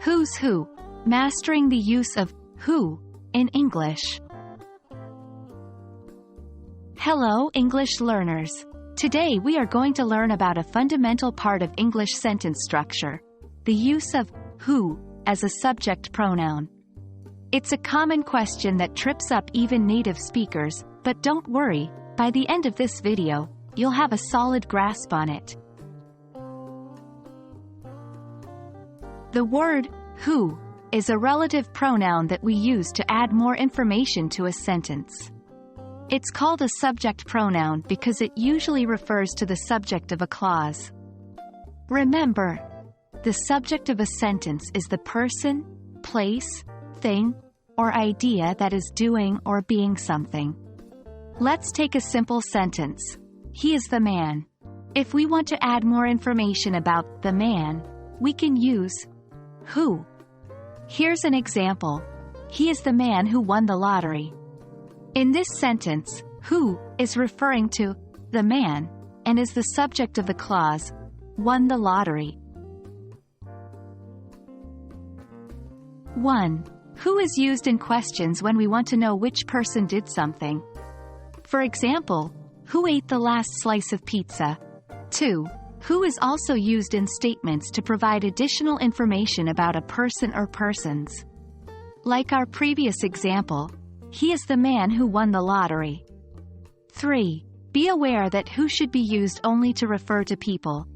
Who's who? Mastering the use of who in English. Hello, English learners. Today we are going to learn about a fundamental part of English sentence structure, the use of who as a subject pronoun. It's a common question that trips up even native speakers, but don't worry, by the end of this video, you'll have a solid grasp on it. The word who is a relative pronoun that we use to add more information to a sentence. It's called a subject pronoun because it usually refers to the subject of a clause. Remember, the subject of a sentence is the person, place, thing, or idea that is doing or being something. Let's take a simple sentence. He is the man. If we want to add more information about the man, we can use who. Here's an example. He is the man who won the lottery. In this sentence, who is referring to the man and is the subject of the clause, won the lottery. 1. Who is used in questions when we want to know which person did something. For example, who ate the last slice of pizza? 2. Who is also used in statements to provide additional information about a person or persons. Like our previous example, he is the man who won the lottery. 3. Be aware that who should be used only to refer to people.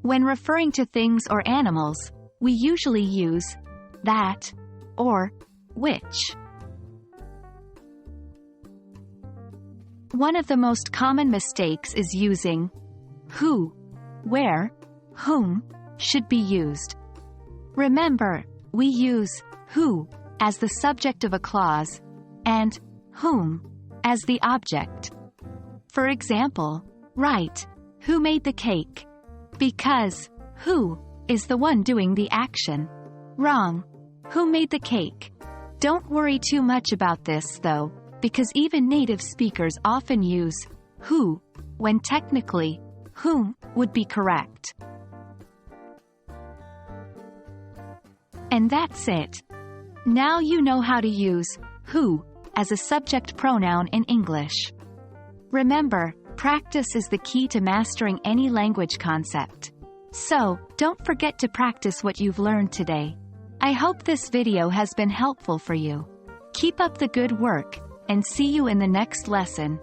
When referring to things or animals, we usually use that or which. One of the most common mistakes is using who, where whom should be used. Remember, we use who as the subject of a clause and whom as the object. For example, right, who made the cake? Because who is the one doing the action. Wrong, who made the cake? Don't worry too much about this though, because even native speakers often use who when technically whom would be correct. And that's it. Now you know how to use who as a subject pronoun in English. Remember, practice is the key to mastering any language concept. So, don't forget to practice what you've learned today. I hope this video has been helpful for you. Keep up the good work, and see you in the next lesson.